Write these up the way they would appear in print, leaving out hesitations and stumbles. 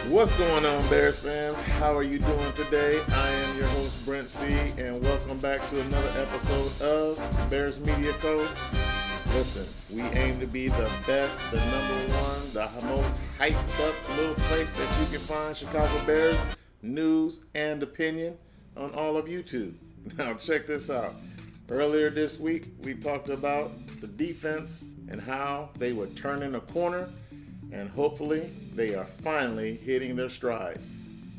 What's going on, Bears fans? How are you doing today? I am your host, Brent C., and welcome back to another episode of BearsMediaCo. Listen, we aim to be the best, the number one, the most hyped up little place that you can find Chicago Bears news and opinion on all of YouTube. Now, check this out. Earlier this week, we talked about the defense and how they were turning a corner, and hopefully they are finally hitting their stride.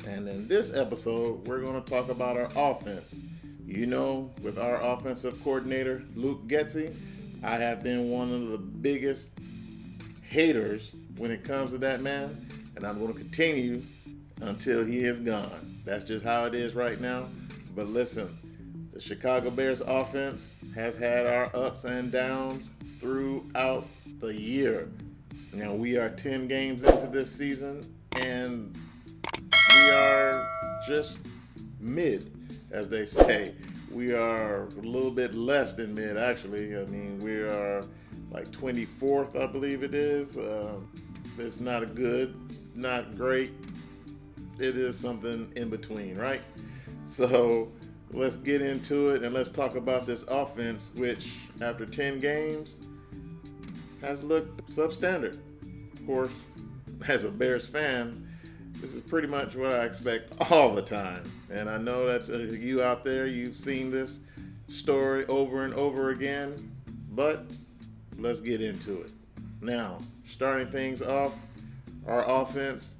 And in this episode, we're going to talk about our offense. You know, with our offensive coordinator, Luke Getsy, I have been one of the biggest haters when it comes to that man, and I'm going to continue until he is gone. That's just how it is right now. But listen, the Chicago Bears offense has had our ups and downs throughout the year. Now, we are 10 games into this season, and we are just mid, as they say. We are a little bit less than mid, actually. I mean, we are like 24th, I believe it is. It's not a good, not great. It is something in between, right? So let's get into it, and let's talk about this offense, which after 10 games has looked substandard. Of course, as a Bears fan, this is pretty much what I expect all the time. And I know that you out there, you've seen this story over and over again, but let's get into it. Now, starting things off, our offense,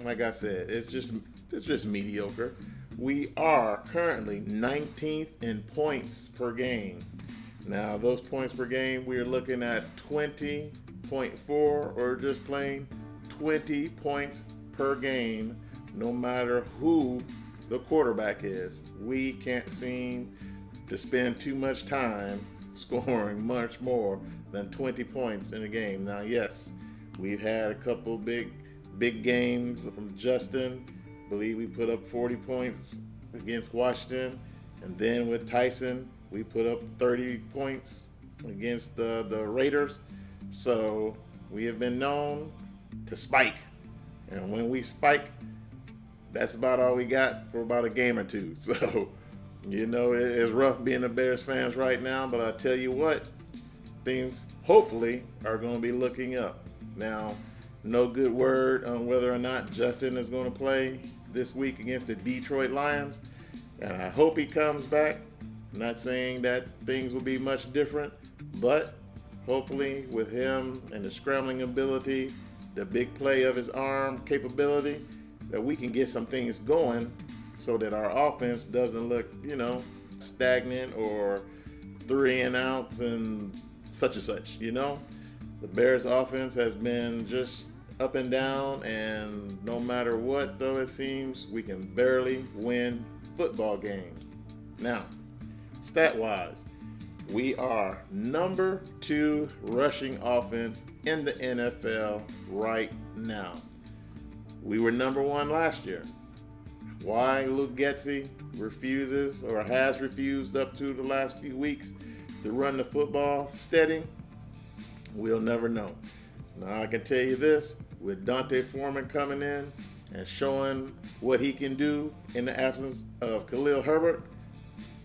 like I said, it's just mediocre. We are currently 19th in points per game. Now, those points per game, we are looking at 20.4 or just plain 20 points per game, no matter who the quarterback is. We can't seem to spend too much time scoring much more than 20 points in a game. Now, yes, we've had a couple big games from Justin. I believe we put up 40 points against Washington, and then with Tyson, we put up 30 points against the Raiders. So we have been known to spike. And when we spike, that's about all we got for about a game or two. So, you know, it's rough being a Bears fans right now, but I tell you what, things hopefully are going to be looking up. Now, no good word on whether or not Justin is going to play this week against the Detroit Lions. And I hope he comes back. I'm not saying that things will be much different, but hopefully with him and the scrambling ability, the big play of his arm capability, that we can get some things going so that our offense doesn't look, stagnant or 3 and outs and such. The Bears offense has been just up and down, and no matter what, though it seems, we can barely win football games. Now, stat-wise, we are number 2 rushing offense in the NFL right now. We were number 1 last year. Why Luke Getsy refuses or has refused up to the last few weeks to run the football steady, we'll never know. Now, I can tell you this, with Dante Foreman coming in and showing what he can do in the absence of Khalil Herbert,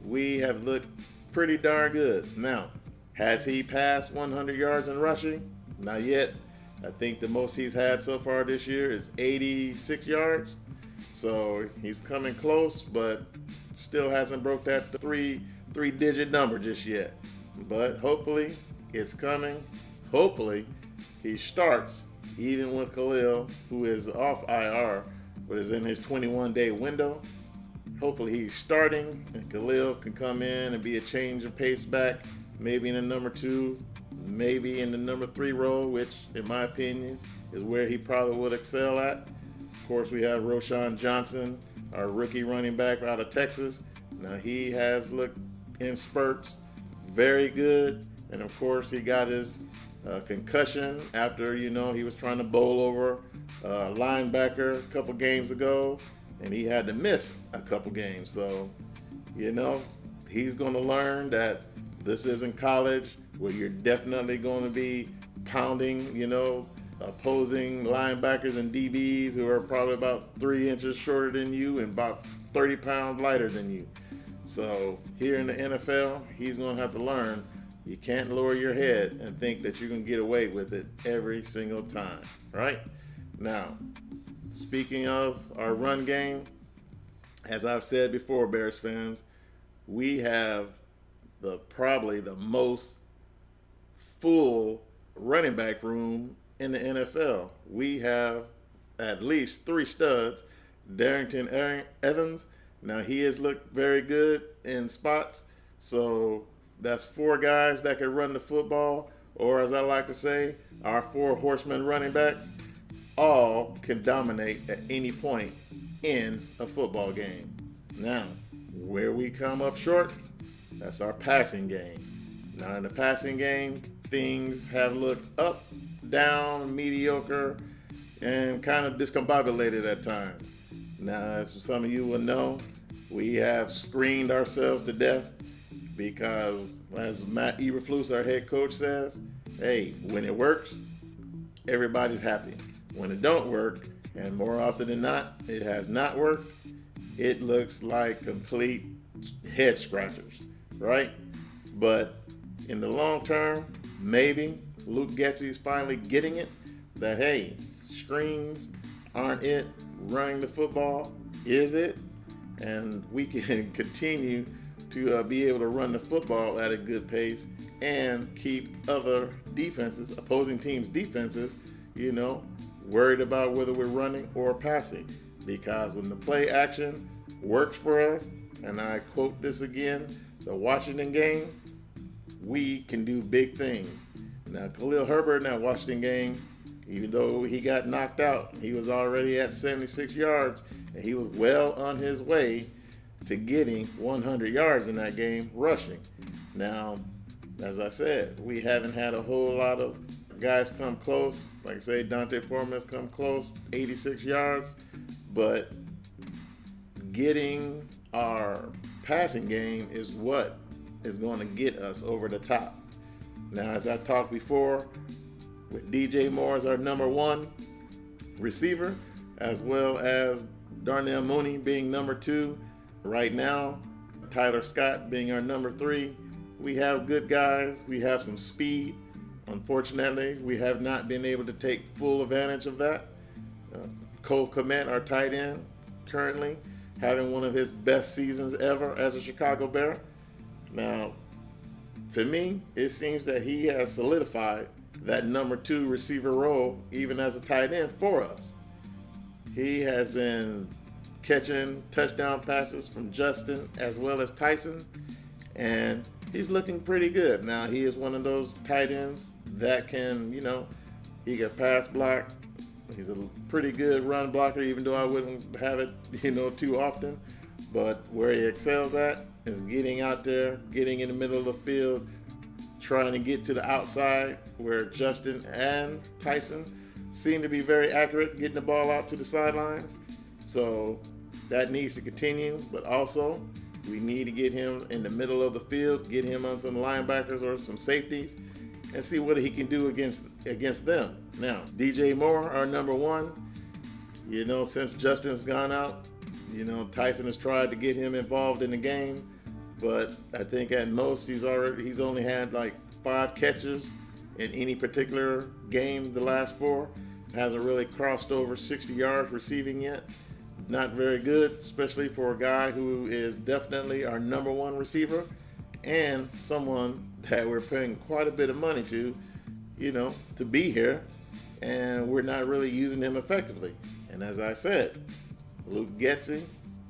we have looked pretty darn good. Now, has he passed 100 yards in rushing? Not yet. I think the most he's had so far this year is 86 yards. So he's coming close, but still hasn't broke that three-digit number just yet. But hopefully it's coming. Hopefully he starts even with Khalil, who is off IR, but is in his 21-day window. Hopefully he's starting, and Khalil can come in and be a change of pace back, maybe in the number 2, maybe in the number 3 role, which, in my opinion, is where he probably would excel at. Of course, we have Roschon Johnson, our rookie running back out of Texas. Now, he has looked in spurts very good, and of course, he got his concussion after, he was trying to bowl over a linebacker a couple games ago, and he had to miss a couple games. So, he's going to learn that this isn't college where you're definitely going to be pounding, opposing linebackers and DBs who are probably about 3 inches shorter than you and about 30 pounds lighter than you. So here in the NFL, he's going to have to learn you can't lower your head and think that you can get away with it every single time, right? Now, speaking of our run game, as I've said before, Bears fans, we have probably the most full running back room in the NFL. We have at least 3 studs. Darrington Evans, now he has looked very good in spots, so that's 4 guys that can run the football, or as I like to say, our 4 horsemen running backs all can dominate at any point in a football game. Now, where we come up short, that's our passing game. Now in the passing game, things have looked up, down, mediocre, and kind of discombobulated at times. Now, as some of you will know, we have screened ourselves to death because, as Matt Eberflus, our head coach, says, hey, when it works, everybody's happy. When it don't work, and more often than not, it has not worked, it looks like complete head scratchers, right? But in the long term, maybe Luke Getsy's finally getting it, that, hey, screens aren't it, running the football is it, and we can continue to be able to run the football at a good pace and keep other defenses, opposing teams' defenses, worried about whether we're running or passing. Because when the play action works for us, and I quote this again, the Washington game, we can do big things. Now, Khalil Herbert in that Washington game, even though he got knocked out, he was already at 76 yards, and he was well on his way to getting 100 yards in that game rushing. Now, as I said, we haven't had a whole lot of guys come close. Like I say, Dante Foreman has come close, 86 yards, but getting our passing game is what is going to get us over the top. Now, as I talked before, with DJ Moore as our number 1 receiver, as well as Darnell Mooney being number 2, right now, Tyler Scott being our number 3, we have good guys. We have some speed. Unfortunately, we have not been able to take full advantage of that. Cole Kmet, our tight end, currently having one of his best seasons ever as a Chicago Bear. Now, to me, it seems that he has solidified that number 2 receiver role, even as a tight end for us. He has been catching touchdown passes from Justin as well as Tyson, and he's looking pretty good. Now, he is one of those tight ends that can, he can pass block. He's a pretty good run blocker, even though I wouldn't have it, too often. But where he excels at is getting out there, getting in the middle of the field, trying to get to the outside, where Justin and Tyson seem to be very accurate, getting the ball out to the sidelines. So that needs to continue, but also we need to get him in the middle of the field, get him on some linebackers or some safeties, and see what he can do against them. Now, DJ Moore, our number 1, since Justin's gone out, Tyson has tried to get him involved in the game, but I think at most he's only had like 5 catches in any particular game the last 4. Hasn't really crossed over 60 yards receiving yet. Not very good, especially for a guy who is definitely our number 1 receiver and someone that we're paying quite a bit of money to, to be here, and we're not really using him effectively. And as I said, Luke Getsy,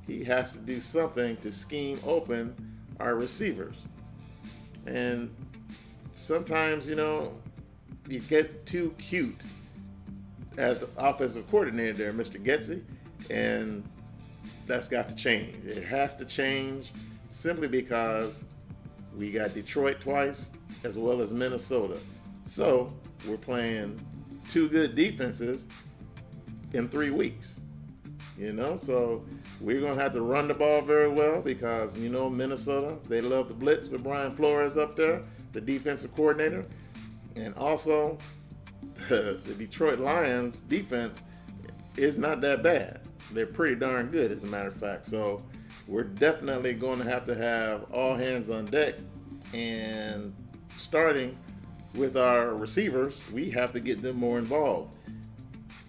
he has to do something to scheme open our receivers. And sometimes, you get too cute as the offensive coordinator there, Mr. Getsy, and that's got to change. It has to change simply because we got Detroit twice as well as Minnesota. So we're playing 2 good defenses in 3 weeks. So we're going to have to run the ball very well because, Minnesota, they love the blitz with Brian Flores up there, the defensive coordinator. And also, the Detroit Lions defense is not that bad. They're pretty darn good, as a matter of fact. So we're definitely going to have all hands on deck. And starting with our receivers, we have to get them more involved.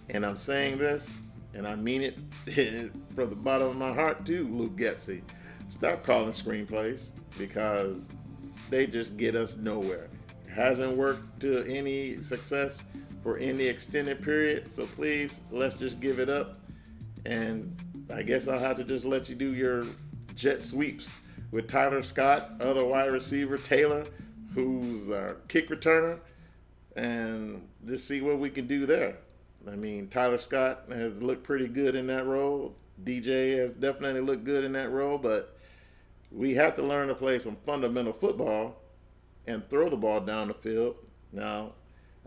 And I'm saying this, and I mean it from the bottom of my heart too, Luke Getsy. Stop calling screenplays, because they just get us nowhere. It hasn't worked to any success for any extended period, so please, let's just give it up. And I guess I'll have to just let you do your jet sweeps with Tyler Scott, other wide receiver, Taylor, who's our kick returner, and just see what we can do there. I mean, Tyler Scott has looked pretty good in that role. DJ has definitely looked good in that role, but we have to learn to play some fundamental football and throw the ball down the field. Now,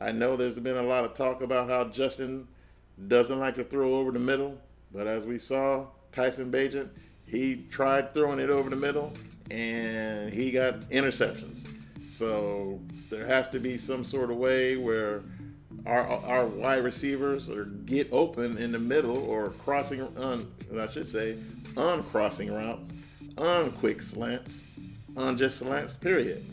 I know there's been a lot of talk about how Justin doesn't like to throw over the middle, but as we saw, Tyson Bagent, he tried throwing it over the middle, and he got interceptions. So there has to be some sort of way where our wide receivers or get open in the middle, or crossing on crossing routes, on quick slants, on just slants, period.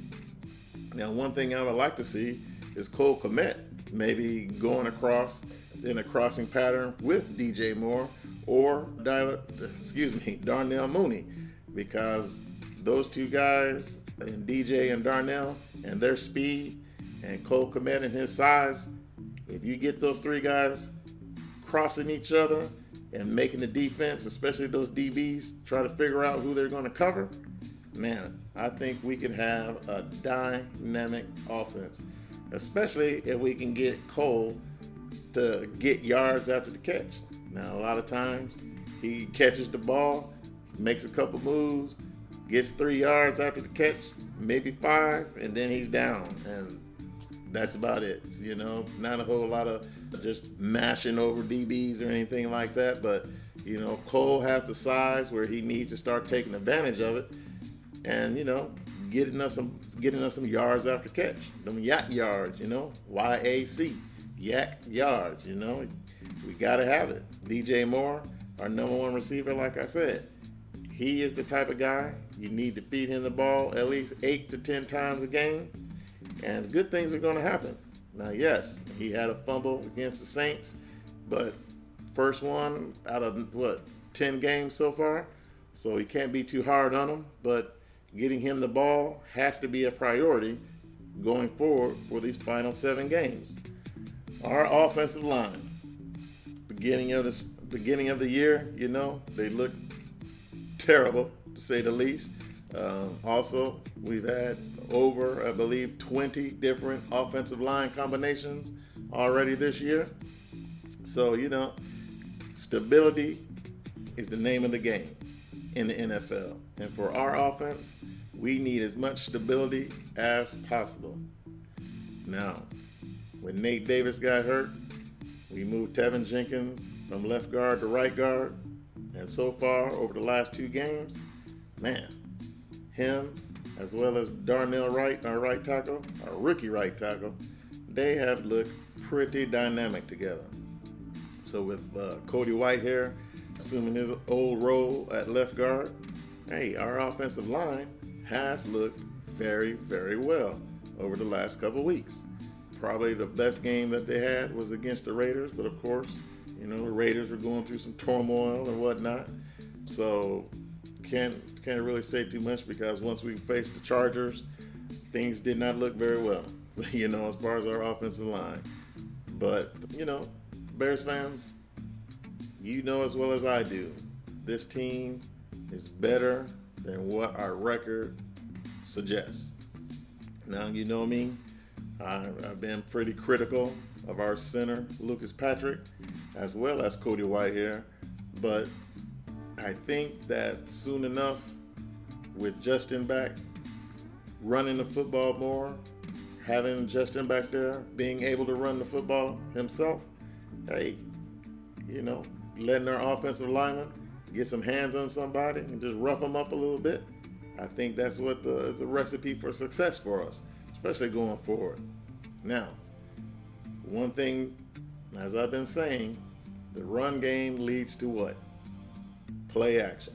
Now, one thing I would like to see is Cole Kmet maybe going across in a crossing pattern with DJ Moore or Darnell Mooney, because those two guys, and DJ and Darnell, and their speed, and Cole Kmet and his size, if you get those three guys crossing each other and making the defense, especially those DBs, try to figure out who they're going to cover, man, I think we can have a dynamic offense, especially if we can get Cole to get yards after the catch. Now, a lot of times he catches the ball, makes a couple moves, gets 3 yards after the catch, maybe 5, and then he's down. And that's about it. You know, not a whole lot of just mashing over DBs or anything like that. But, you know, Cole has the size where he needs to start taking advantage of it and, you know, getting us some yards after catch. Them yak yards, you know, YAC, yak yards, you know. We got to have it. DJ Moore, our number one receiver, like I said, he is the type of guy you need to feed him the ball at least 8 to 10 times a game, and good things are going to happen. Now, yes, he had a fumble against the Saints, but first one out of, 10 games so far, so he can't be too hard on him, but getting him the ball has to be a priority going forward for these final 7 games. Our offensive line, beginning of the year, you know, they look terrible, to say the least. Also, we've had over, I believe, 20 different offensive line combinations already this year. So, you know, stability is the name of the game in the NFL. And for our offense, we need as much stability as possible. Now, when Nate Davis got hurt, we moved Tevin Jenkins from left guard to right guard. And so far, over the last 2 games, man, him as well as Darnell Wright, our right tackle, our rookie right tackle, they have looked pretty dynamic together. So with Cody Whitehair assuming his old role at left guard, hey, our offensive line has looked very, very well over the last couple weeks. Probably the best game that they had was against the Raiders, but of course, you know, the Raiders were going through some turmoil and whatnot. So can't really say too much, because once we faced the Chargers, things did not look very well, you know, as far as our offensive line. But, you know, Bears fans, you know as well as I do, this team is better than what our record suggests. Now, you know me, I've been pretty critical of our center, Lucas Patrick, as well as Cody Whitehair, but I think that soon enough, with Justin back, running the football more, having Justin back there, being able to run the football himself, hey, you know, letting our offensive lineman get some hands on somebody and just rough them up a little bit, I think that's what is a recipe for success for us, especially going forward. Now, one thing, as I've been saying, the run game leads to what? Play action.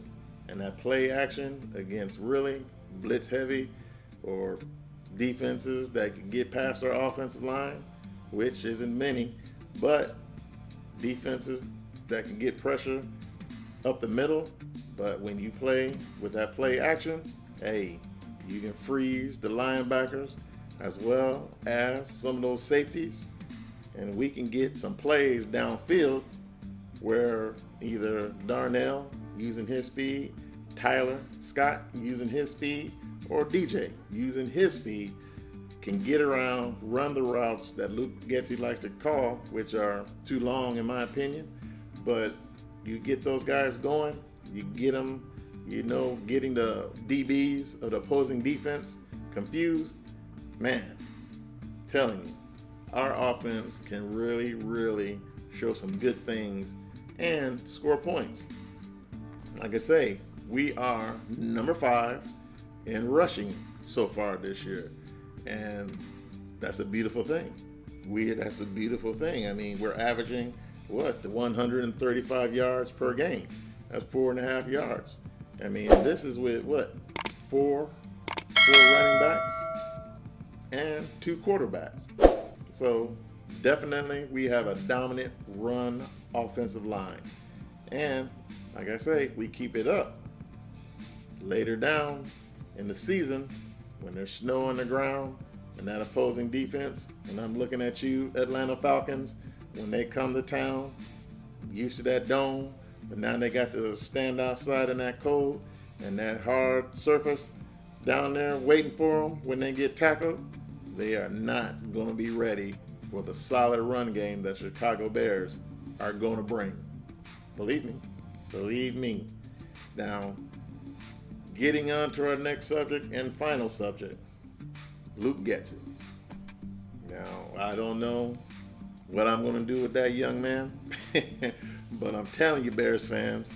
And that play action against really blitz heavy or defenses that can get past our offensive line, which isn't many, but defenses that can get pressure up the middle. But when you play with that play action, hey, you can freeze the linebackers as well as some of those safeties, and we can get some plays downfield where either Darnell using his speed, Tyler Scott using his speed, or DJ using his speed can get around, run the routes that Luke Getsy likes to call, which are too long in my opinion. But you get those guys going, you get them, getting the DBs of the opposing defense confused. Man, telling you, our offense can really, really show some good things and score points. Like I say, we are number 5 in rushing so far this year, and that's a beautiful thing. That's a beautiful thing. I mean, we're averaging the 135 yards per game. That's 4.5 yards. I mean, this is with four running backs and 2 quarterbacks. So definitely we have a dominant run offensive line. And like I say, we keep it up. Later down in the season, when there's snow on the ground and that opposing defense, and I'm looking at you, Atlanta Falcons, when they come to town, used to that dome, but now they got to stand outside in that cold and that hard surface down there waiting for them when they get tackled. They are not going to be ready for the solid run game that Chicago Bears are going to bring. Believe me. Now, getting on to our next subject and final subject, Luke Getsy. Now, I don't know what I'm going to do with that young man, but I'm telling you, Bears fans,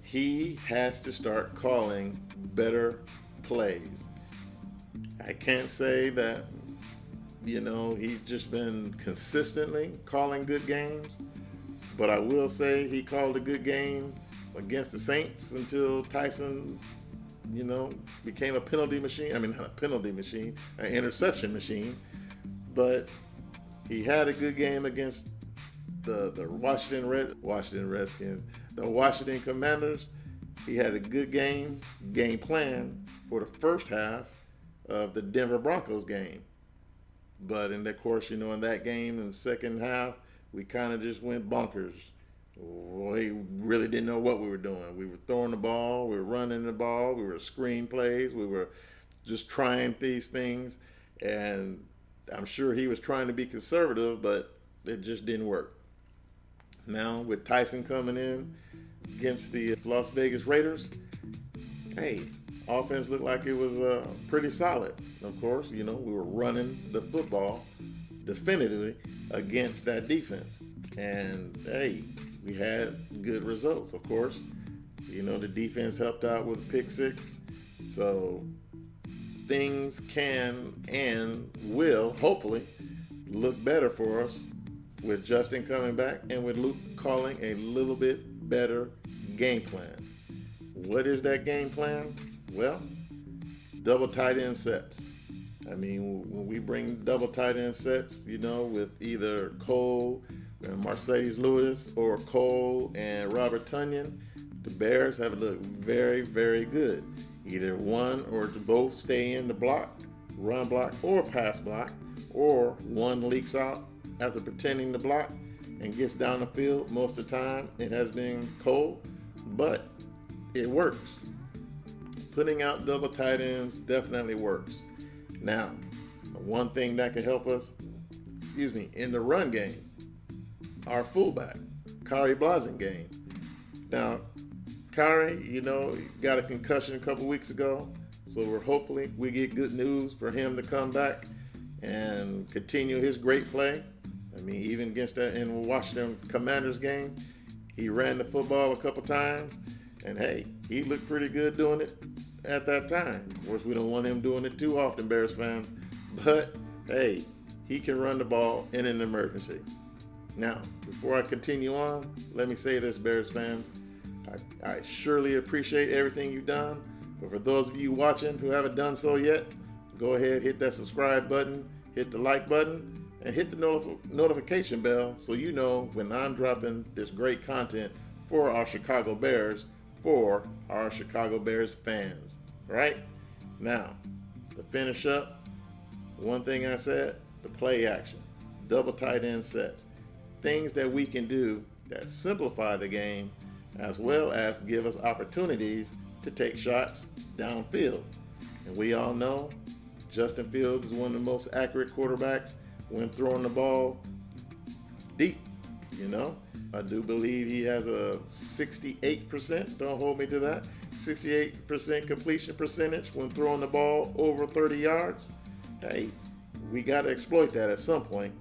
he has to start calling better plays. I can't say that, he's just been consistently calling good games, but I will say he called a good game against the Saints until Tyson, became a penalty machine. I mean, not a penalty machine, an interception machine. But he had a good game against the Washington Commanders. He had a good game plan for the first half of the Denver Broncos game. But of course, in that game, in the second half, we kind of just went bonkers. We really didn't know what we were doing. We were throwing the ball, we were running the ball, we were screen plays, we were just trying these things. And I'm sure he was trying to be conservative, but it just didn't work. Now, with Tyson coming in against the Las Vegas Raiders, hey, offense looked like it was pretty solid. Of course, we were running the football definitively against that defense. And, hey, we had good results, of course. The defense helped out with pick 6. So things can and will hopefully look better for us with Justin coming back and with Luke calling a little bit better game plan. What is that game plan? Well, double tight end sets. I mean, when we bring double tight end sets, with either Cole and Mercedes Lewis or Cole and Robert Tonyan, the Bears have looked very, very good. Either one or both stay in the block, run block or pass block, or one leaks out after pretending to block and gets down the field. Most of the time it has been Cole, but it works. Putting out double tight ends definitely works. Now, one thing that can help us, in the run game, our fullback, Kari Blasingame. Now, Kari, got a concussion a couple weeks ago, so hopefully we get good news for him to come back and continue his great play. I mean, even against that in Washington Commanders game, he ran the football a couple times, and hey, he looked pretty good doing it at that time. Of course, we don't want him doing it too often, Bears fans, but hey, he can run the ball in an emergency. Now, before I continue on, let me say this, Bears fans. I surely appreciate everything you've done, but for those of you watching who haven't done so yet, go ahead, hit that subscribe button, hit the like button, and hit the notification bell so you know when I'm dropping this great content for our Chicago Bears, for our Chicago Bears fans. Right? Now, to finish up, one thing I said, the play action, double tight end sets, things that we can do that simplify the game as well as give us opportunities to take shots downfield. And we all know Justin Fields is one of the most accurate quarterbacks when throwing the ball deep. I do believe he has a 68%, don't hold me to that, 68% completion percentage when throwing the ball over 30 yards. Hey, we got to exploit that at some point.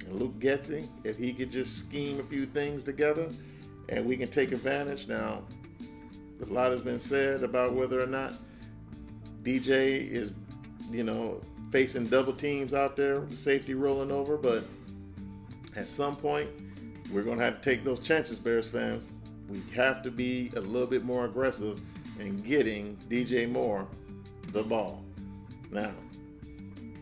And Luke Getsy, if he could just scheme a few things together and we can take advantage. Now, a lot has been said about whether or not DJ is, facing double teams out there with the safety rolling over, but at some point, we're going to have to take those chances, Bears fans. We have to be a little bit more aggressive in getting DJ Moore the ball. Now,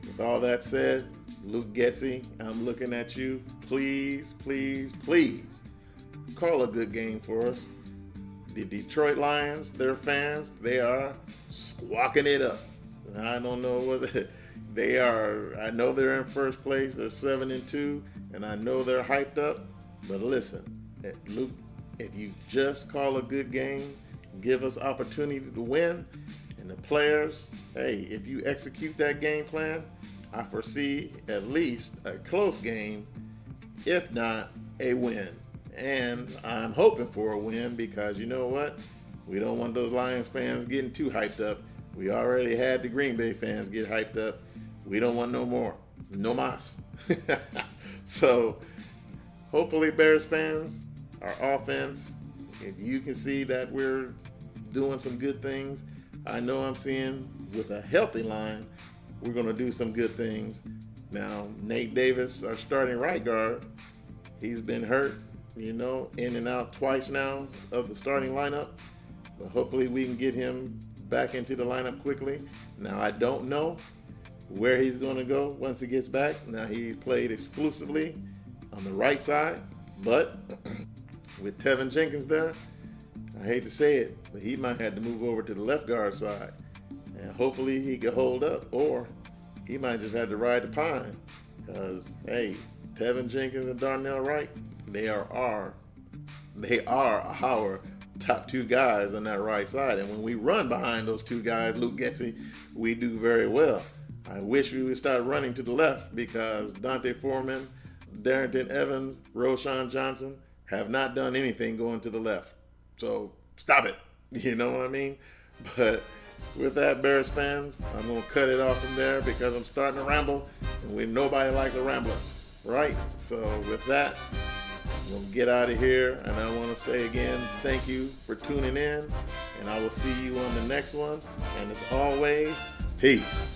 with all that said, Luke Getsy, I'm looking at you. Please, please, please call a good game for us. The Detroit Lions, their fans, they are squawking it up. I don't know what they are. I know they're in first place. They're 7-2, and I know they're hyped up. But listen, Luke, if you just call a good game, give us opportunity to win, and the players, hey, if you execute that game plan, I foresee at least a close game, if not a win. And I'm hoping for a win because you know what? We don't want those Lions fans getting too hyped up. We already had the Green Bay fans get hyped up. We don't want no more. No mas. So hopefully, Bears fans, our offense, if you can see that we're doing some good things, I know I'm seeing with a healthy line, we're going to do some good things. Now, Nate Davis, our starting right guard, he's been hurt, in and out twice now of the starting lineup. But hopefully we can get him back into the lineup quickly. Now, I don't know where he's going to go once he gets back. Now, he played exclusively on the right side, but with Tevin Jenkins there, I hate to say it, but he might have to move over to the left guard side. And hopefully he can hold up, or he might just have to ride the pine. Because, hey, Tevin Jenkins and Darnell Wright, they are our top two guys on that right side. And when we run behind those two guys, Luke Getsy, we do very well. I wish we would start running to the left because Dante Foreman, Darrington Evans, Roshan Johnson have not done anything going to the left. So stop it. You know what I mean? But with that, Bears fans, I'm going to cut it off from there because I'm starting to ramble, and nobody likes a rambler, right? So with that, I'm going to get out of here, and I want to say again, thank you for tuning in, and I will see you on the next one. And as always, peace.